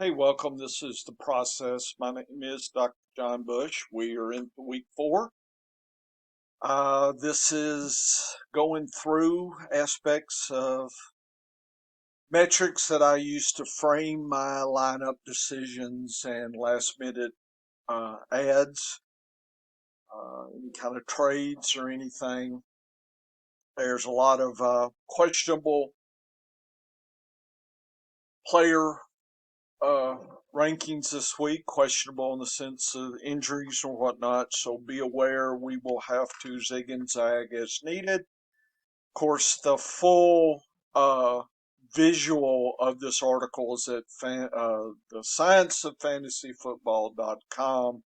Hey, welcome. This is The Process. My name is Dr. John Bush. We are in week 4. This is going through aspects of metrics that I use to frame my lineup decisions and last minute ads, any kind of trades or anything. There's a lot of questionable player uh, rankings this week, questionable in the sense of injuries or whatnot. So be aware we will have to zig and zag as needed. Of course, the full visual of this article is at the scienceoffantasyfootball.com.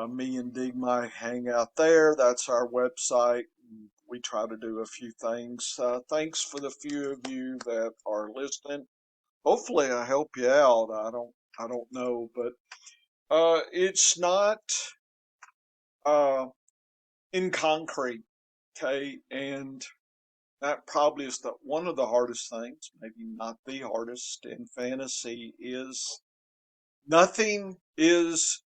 Me and Dig might hang out there. That's our website. We try to do a few things. Thanks for the few of you that are listening. Hopefully I help you out. I don't know, but it's not uh in concrete, okay? And that probably is the one of the hardest things, maybe not the hardest in fantasy, is nothing is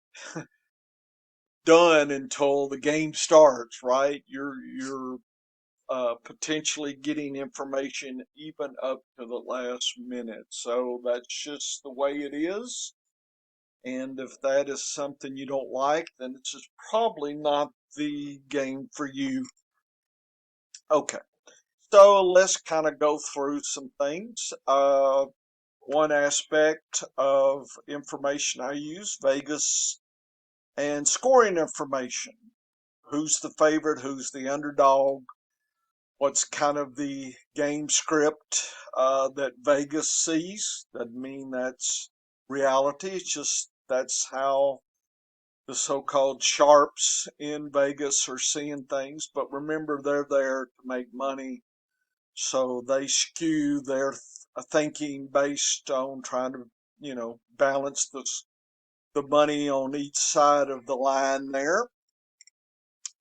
done until the game starts, right? You're potentially getting information even up to the last minute. So that's just the way it is. And if that is something you don't like, then it's just probably not the game for you. Okay, so let's kind of go through some things. One aspect of information I use, Vegas and scoring information. Who's the favorite? Who's the underdog? What's kind of the game script that Vegas sees? Doesn't mean that's reality. It's just that's how the so-called sharps in Vegas are seeing things. But remember, they're there to make money, so they skew their thinking based on trying to, balance the money on each side of the line there.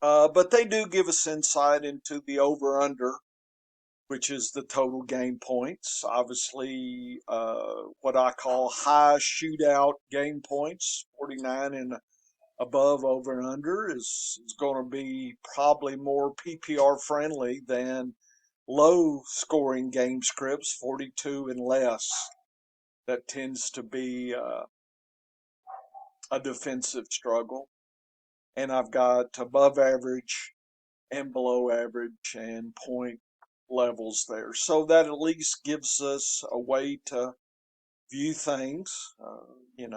But they do give us insight into the over/under, which is the total game points. Obviously, what I call high shootout game points, 49 and above over and under is going to be probably more PPR friendly than low scoring game scripts, 42 and less. That tends to be a defensive struggle. And I've got above average and below average and point levels there. So that at least gives us a way to view things. It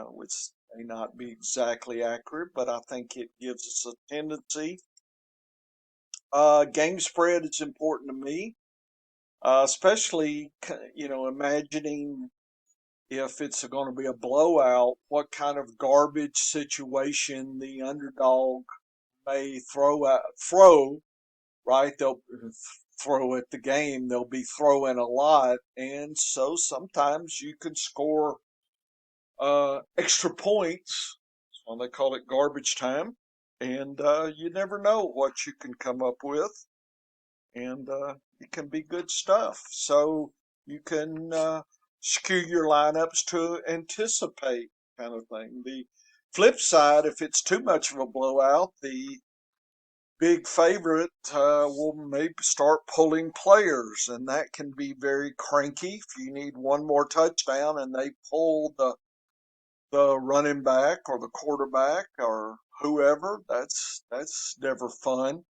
may not be exactly accurate, but I think it gives us a tendency. Game spread is important to me, especially, imagining if it's going to be a blowout, what kind of garbage situation the underdog may throw, right? They'll throw at the game. They'll be throwing a lot. And so sometimes you can score extra points. That's why they call it garbage time. And you never know what you can come up with. And it can be good stuff. So you can skew your lineups to anticipate kind of thing. The flip side, if it's too much of a blowout, the big favorite will maybe start pulling players, and that can be very cranky. If you need one more touchdown and they pull the running back or the quarterback or whoever, that's never fun.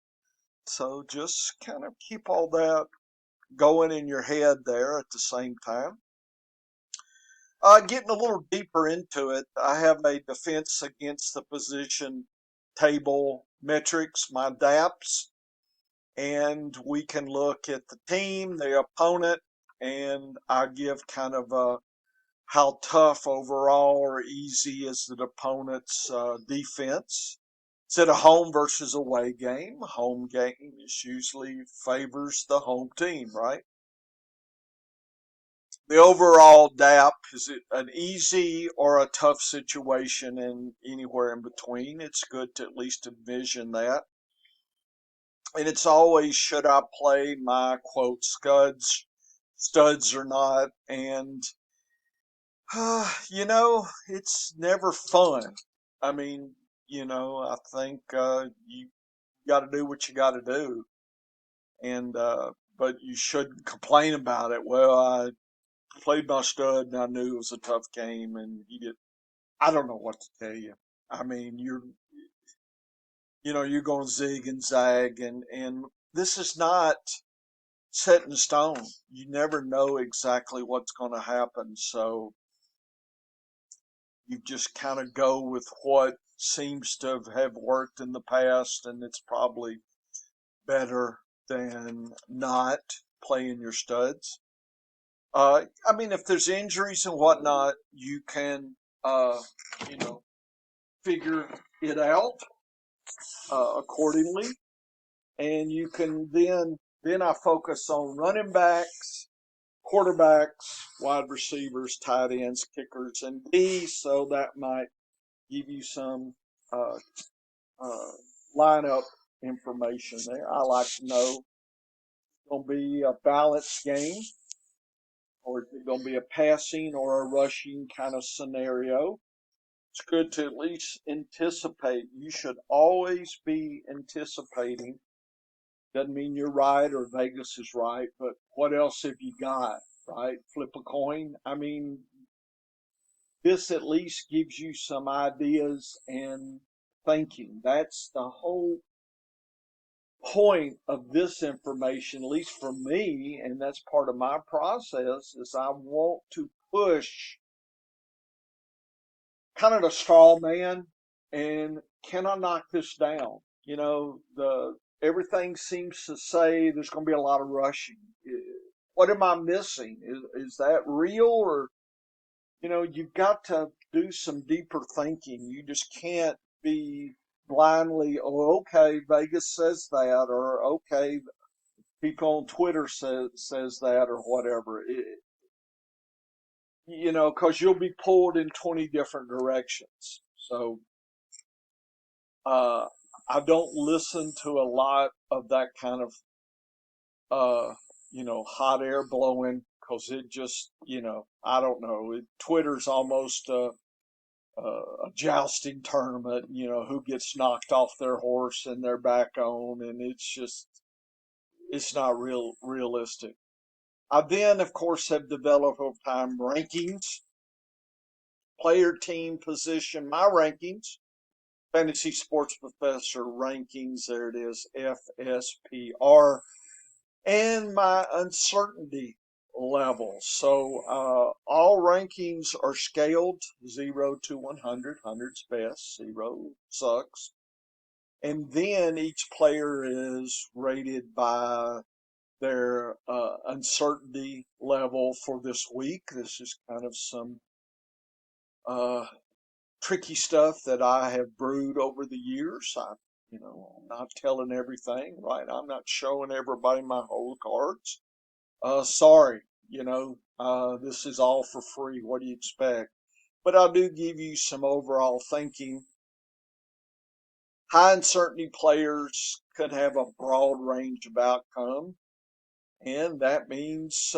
So just kind of keep all that going in your head there at the same time. Getting a little deeper into it, I have a defense against the position table metrics, my DAPS, and we can look at the team, the opponent, and I give kind of how tough overall or easy is the opponent's defense. Is it a home versus away game? A home game is usually favors the home team, right? The overall DAP, is it an easy or a tough situation, and anywhere in between? It's good to at least envision that. And it's always, should I play my quote studs or not? And It's never fun. I mean, I think you got to do what you got to do, and but you shouldn't complain about it. Well, I played my stud, and I knew it was a tough game, and he did. I don't know what to tell you. I mean, you're going to zig and zag, and this is not set in stone. You never know exactly what's going to happen, so you just kind of go with what seems to have worked in the past, and it's probably better than not playing your studs. I mean, if there's injuries and whatnot, you can, you know, figure it out accordingly, and you can then I focus on running backs, quarterbacks, wide receivers, tight ends, kickers, and D. So that might give you some uh, uh, lineup information there. I like to know it's going to be a balanced game, or is it going to be a passing or a rushing kind of scenario? It's good to at least anticipate. You should always be anticipating. Doesn't mean you're right or Vegas is right, but what else have you got, right? Flip a coin. I mean, this at least gives you some ideas and thinking. That's the whole point of this information, at least for me, and that's part of my process, is I want to push kind of the straw man and can I knock this down? The everything seems to say there's going to be a lot of rushing. What am I missing? Is that real, or you've got to do some deeper thinking. You just can't be blindly, oh, okay, Vegas says that, or okay, people on Twitter says that, or whatever. Because you'll be pulled in 20 different directions. So uh, I don't listen to a lot of that kind of hot air blowing because it just I don't know. Twitter's almost a jousting tournament. Who gets knocked off their horse and they're back on, and it's not realistic. I then, of course, have developed over time rankings, player, team, position, my rankings, Fantasy Sports Professor rankings. There it is, FSPR, and my uncertainty level. So all rankings are scaled 0 to 100. 100's best, 0 sucks. And then each player is rated by their uncertainty level for this week. This is kind of some uh, tricky stuff that I have brewed over the years. I'm not telling everything, right? I'm not showing everybody my whole cards. Sorry, this is all for free. What do you expect? But I do give you some overall thinking. High uncertainty players could have a broad range of outcome, and that means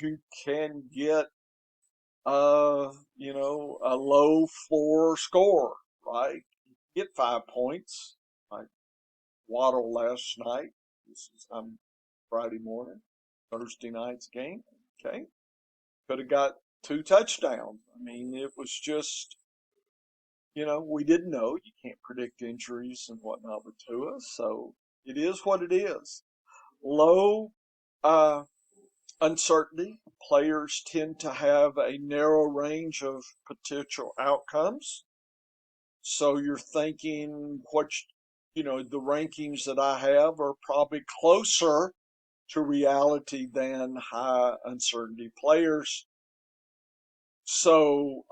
you can get a low floor score, right? Get 5 points, like Waddle last night. This is Friday morning, Thursday night's game. Okay, could have got 2 touchdowns. I mean, it was just we didn't know. You can't predict injuries and whatnot with Tua, so it is what it is. Low uh, uncertainty. Players tend to have a narrow range of potential outcomes. So you're thinking the rankings that I have are probably closer to reality than high uncertainty players. So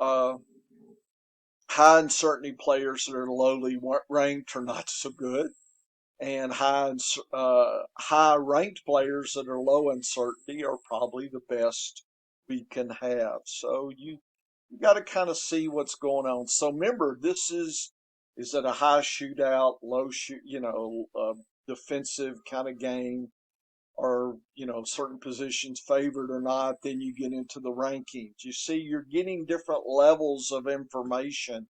high uncertainty players that are lowly ranked are not so good, and high ranked players that are low uncertainty are probably the best we can have. So you got to kind of see what's going on. So remember, this is it a high shootout, low defensive kind of game, are, certain positions favored or not. Then you get into the rankings. You see, you're getting different levels of information,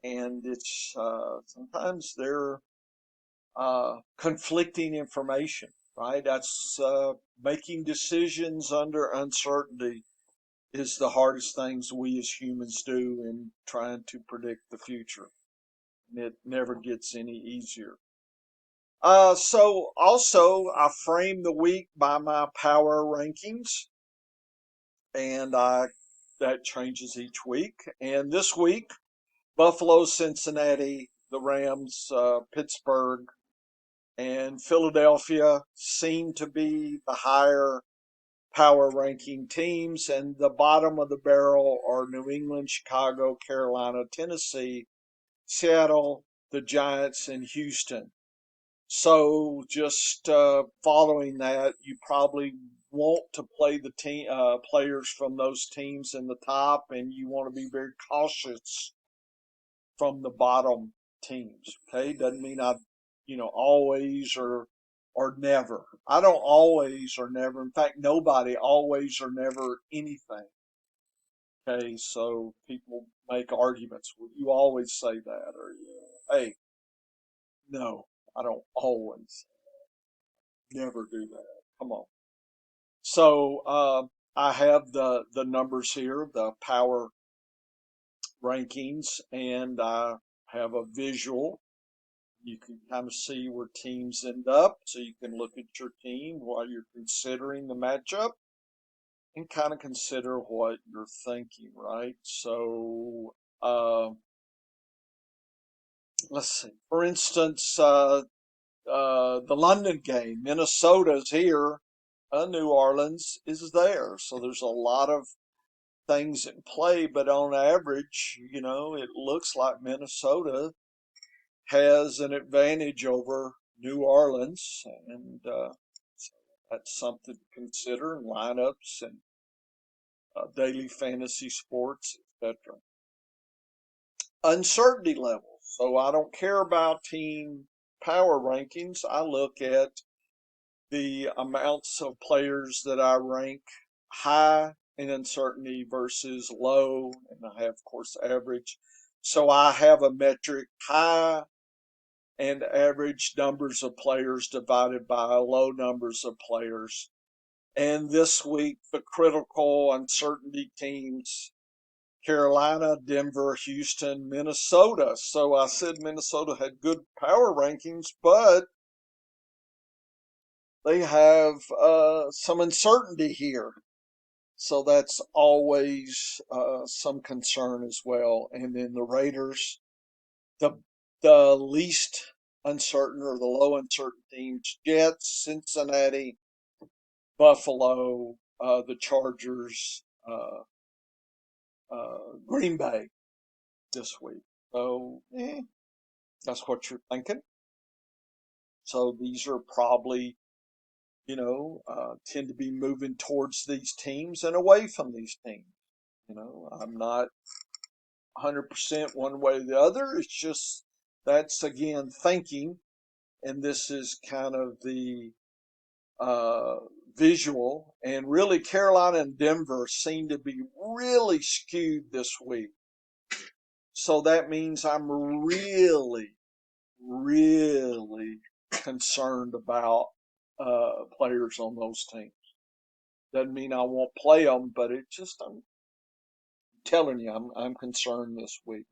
and it's sometimes they're conflicting information, right? That's making decisions under uncertainty is the hardest things we as humans do in trying to predict the future. It never gets any easier. So also I frame the week by my power rankings, and that changes each week. And this week, Buffalo, Cincinnati, the Rams, Pittsburgh, and Philadelphia seem to be the higher power ranking teams, and the bottom of the barrel are New England, Chicago, Carolina, Tennessee, Seattle, the Giants, and Houston. So just following that, you probably want to play the team players from those teams in the top, and you want to be very cautious from the bottom teams. Okay, doesn't mean I, always or never. I don't always or never. In fact, nobody always or never anything. Okay, so people make arguments. Well, you always say that, or hey, no, I don't always, never do that. Come on. So I have the numbers here, the power rankings, and I have a visual. You can kind of see where teams end up, so you can look at your team while you're considering the matchup and kind of consider what you're thinking, right? So let's see. For instance, the London game, Minnesota's here, New Orleans is there. So there's a lot of things in play, but on average, it looks like Minnesota has an advantage over New Orleans, and so that's something to consider in lineups and daily fantasy sports, etc. Uncertainty levels. So I don't care about team power rankings. I look at the amounts of players that I rank high in uncertainty versus low, and I have, of course, average. So I have a metric high and average numbers of players divided by low numbers of players. And this week, the critical uncertainty teams: Carolina, Denver, Houston, Minnesota. So I said Minnesota had good power rankings, but they have some uncertainty here. So that's always some concern as well. And then the Raiders, the least uncertain or the low uncertain teams: Jets, Cincinnati, Buffalo, the Chargers, Green Bay this week. So that's what you're thinking. So these are probably, tend to be moving towards these teams and away from these teams. I'm not 100% one way or the other. It's just that's again thinking, and this is kind of the uh, visual. And really, Carolina and Denver seem to be really skewed this week. So that means I'm really, really concerned about players on those teams. Doesn't mean I won't play them, but I'm telling you, I'm concerned this week.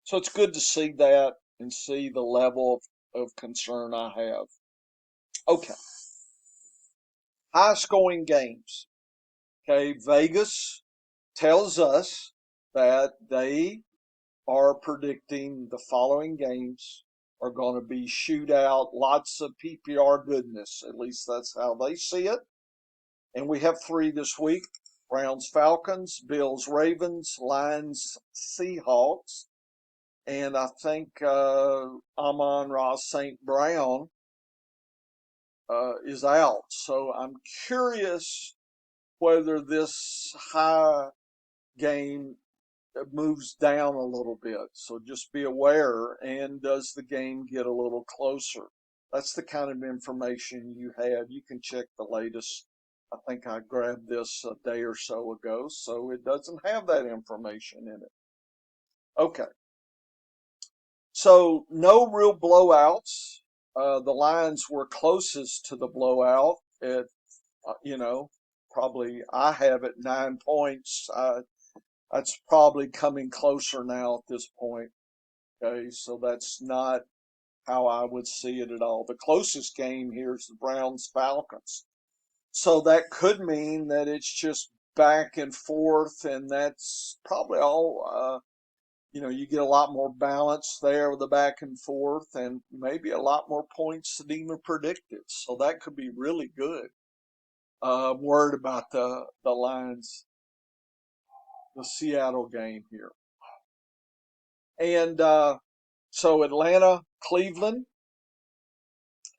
So it's good to see that and see the level of concern I have. Okay, high scoring games. Okay, Vegas tells us that they are predicting the following games are going to be shootout, lots of PPR goodness. At least that's how they see it. And we have three this week: Browns, Falcons, Bills, Ravens, Lions, Seahawks. And I think Amon-Ra St. Brown is out. So I'm curious whether this high game moves down a little bit. So just be aware. And does the game get a little closer? That's the kind of information you have. You can check the latest. I think I grabbed this a day or so ago, so it doesn't have that information in it. Okay, so no real blowouts. The Lions were closest to the blowout at, you know, probably I have it 9 points. That's probably coming closer now at this point. Okay, so that's not how I would see it at all. The closest game here is the Browns Falcons. So that could mean that it's just back and forth, and that's probably all. You get a lot more balance there with the back and forth, and maybe a lot more points than even predicted. So that could be really good. I'm worried about the Lions, the Seattle game here, and so Atlanta, Cleveland.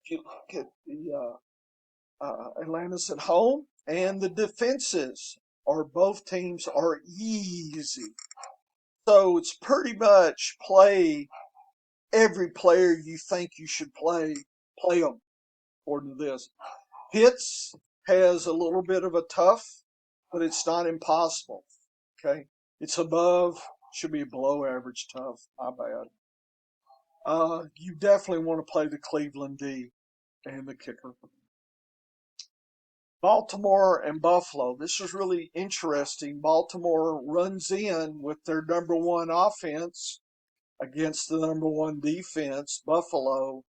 If you look at the Atlanta's at home, and the defenses are both teams are easy. So it's pretty much play every player you think you should play them, according to this. Pitts has a little bit of a tough, but it's not impossible. Okay. It's above, should be below average tough. My bad. You definitely want to play the Cleveland D and the kicker. Baltimore and Buffalo. This is really interesting. Baltimore runs in with their number one offense against the number one defense, Buffalo,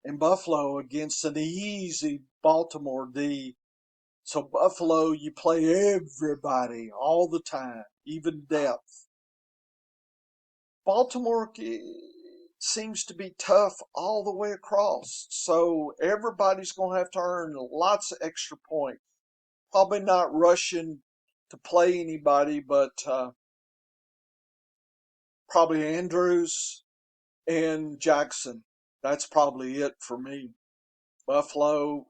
and Buffalo against an easy Baltimore D. So Buffalo, you play everybody all the time, even depth. Baltimore seems to be tough all the way across. So everybody's going to have to earn lots of extra points. Probably not rushing to play anybody, but probably Andrews and Jackson. That's probably it for me. Buffalo,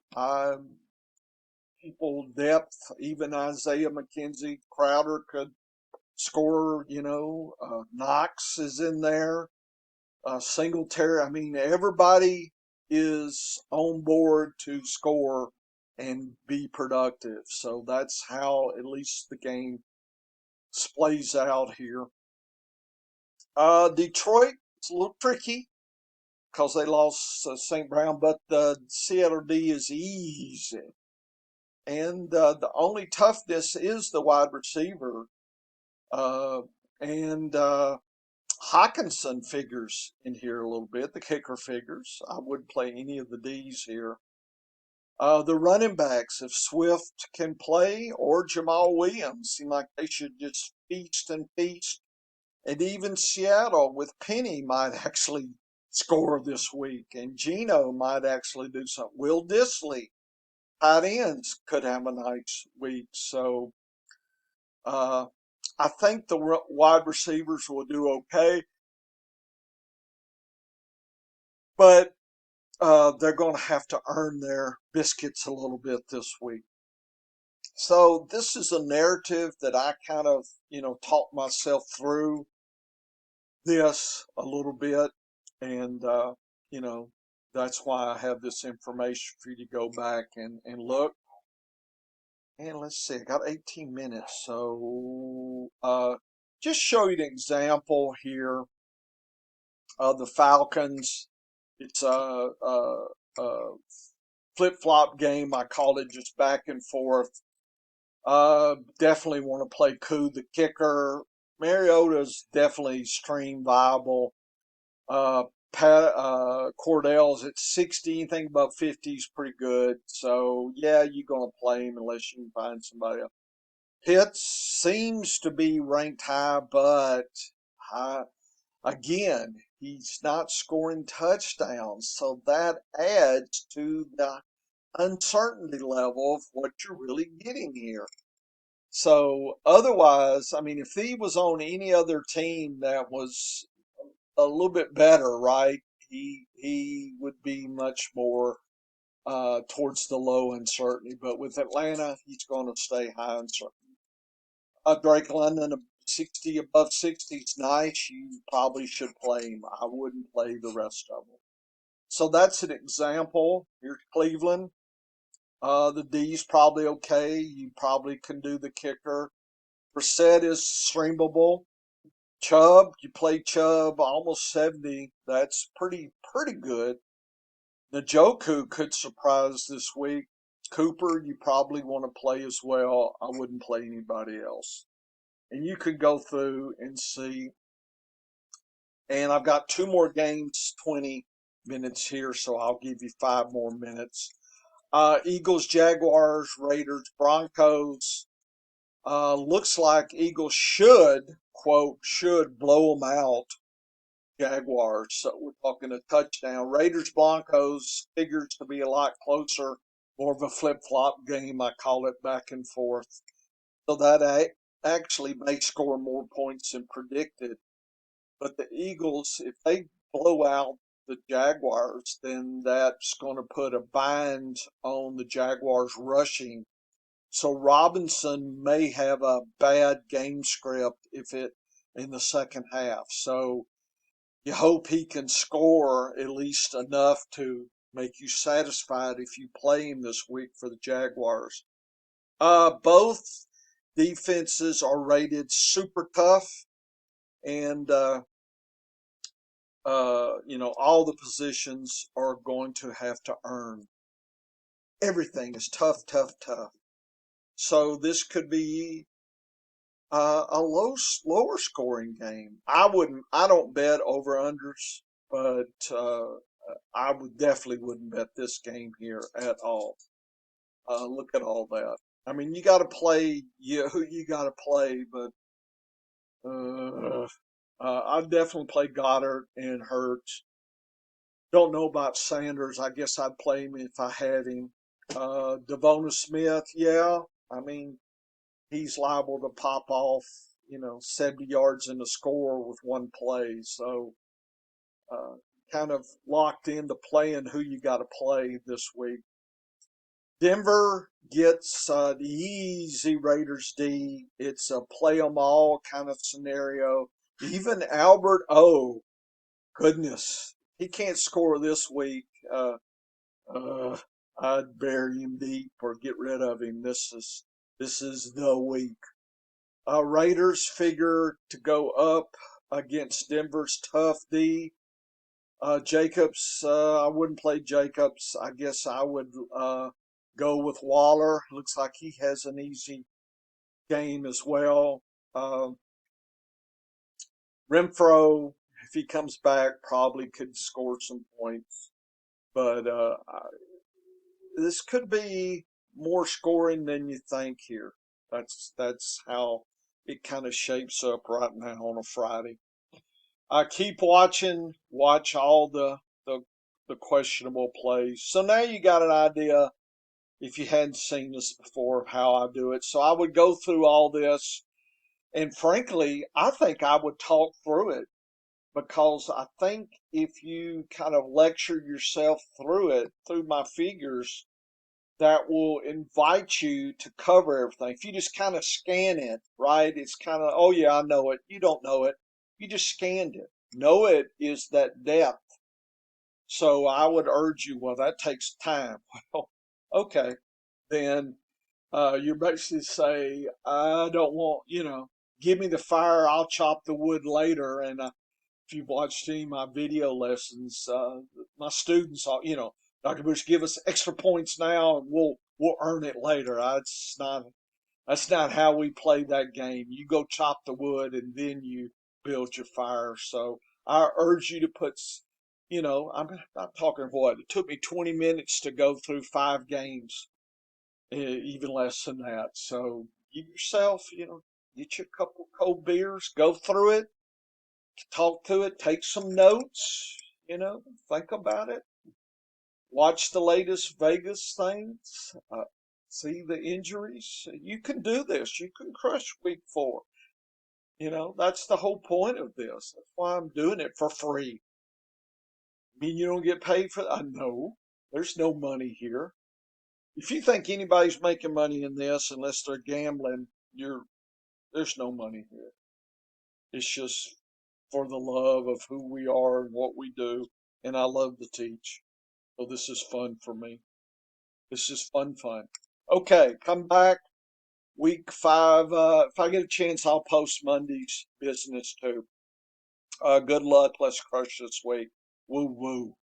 people depth, even Isaiah McKenzie, Crowder could score. Knox is in there. Singletary. I mean, everybody is on board to score and be productive. So that's how at least the game plays out here. Detroit, it's a little tricky because they lost St. Brown, but the Seattle D is easy. And the only toughness is the wide receiver. Uh, and Hawkinson figures in here a little bit. The kicker figures. I wouldn't play any of the D's here. The running backs, if Swift can play or Jamal Williams, seem like they should just feast and feast. And even Seattle with Penny might actually score this week, and Geno might actually do something. Will Disley, tight ends, could have a nice week. So uh, I think the wide receivers will do okay, but they're going to have to earn their biscuits a little bit this week. So this is a narrative that I kind of, talked myself through this a little bit, and you know, that's why I have this information for you to go back and look. And let's see, I got 18 minutes, so just show you an example here of the Falcons. It's a flip-flop game. I called it just back and forth. Definitely want to play Koo the kicker. Mariota's definitely stream viable. Uh, Cordell's at 60. Anything above 50 is pretty good. So, yeah, you're going to play him unless you can find somebody else. Pitts seems to be ranked high, but high, again, he's not scoring touchdowns. So that adds to the uncertainty level of what you're really getting here. So otherwise, I mean, if he was on any other team that was a little bit better, right? He would be much more towards the low uncertainty. But with Atlanta, he's going to stay high uncertainty. Drake London, 60 above 60 is nice. You probably should play him. I wouldn't play the rest of them. So that's an example. Here's Cleveland. The D's probably okay. You probably can do the kicker. Brissett is streamable. Chubb, you play Chubb almost 70. That's pretty good. Njoku could surprise this week. Cooper, you probably want to play as well. I wouldn't play anybody else. And you could go through and see. And I've got two more games, 20 minutes here, so I'll give you 5 more minutes. Eagles, Jaguars, Raiders, Broncos. Looks like Eagles should, quote, should blow them out. Jaguars. So we're talking a touchdown. Raiders, Broncos figures to be a lot closer, more of a flip flop game. I call it back and forth. So that actually may score more points than predicted. But the Eagles, if they blow out the Jaguars, then that's going to put a bind on the Jaguars rushing. So Robinson may have a bad game script if it in the second half. So you hope he can score at least enough to make you satisfied if you play him this week for the Jaguars. Both defenses are rated super tough, and all the positions are going to have to earn. Everything is tough, tough, tough. So this could be a lower scoring game. I don't bet over unders, but I would definitely wouldn't bet this game here at all. Look at all that. I mean, you got to play who you got to play, but I'd definitely play Goddard and Hurts. Don't know about Sanders. I guess I'd play him if I had him. Devonta Smith, yeah. I mean, he's liable to pop off, 70 yards in the score with one play. So, kind of locked into playing who you got to play this week. Denver gets the easy Raiders D. It's a play 'em all kind of scenario. Even Albert O, goodness, he can't score this week. Uh, I'd bury him deep or get rid of him. This is the week. Raiders figure to go up against Denver's tough D. Jacobs, I wouldn't play Jacobs. I guess I would go with Waller. Looks like he has an easy game as well. Renfro, if he comes back, probably could score some points. But this could be more scoring than you think here. That's how it kind of shapes up right now on a Friday. Keep watching. Watch all the questionable plays. So now you got an idea, if you hadn't seen this before, of how I do it. So I would go through all this, and frankly, I think I would talk through it, because I think if you kind of lecture yourself through it, through my figures, that will invite you to cover everything. If you just kind of scan it, right? It's kind of, oh yeah, I know it. You don't know it. You just scanned it. Know it is that depth. So I would urge you, well, that takes time. Well, okay, then you're basically say, I don't want, give me the fire, I'll chop the wood later. And if you've watched any of my video lessons, my students, Dr. Bush, give us extra points now, and we'll earn it later. That's not how we play that game. You go chop the wood, and then you build your fire. So I urge you to put, I'm talking what it took me 20 minutes to go through 5 games, even less than that. So give yourself, get you a couple cold beers, go through it, talk to it, take some notes, think about it, watch the latest Vegas things, see the injuries. You can do this. You can crush week 4. That's the whole point of this. That's why I'm doing it for free. I mean, you don't get paid for that? No, there's no money here. If you think anybody's making money in this, unless they're gambling, there's no money here. It's just for the love of who we are and what we do, and I love to teach. Oh, this is fun for me. This is fun. Okay, come back week 5. If I get a chance, I'll post Monday's business too. Good luck. Let's crush this week. Woo woo.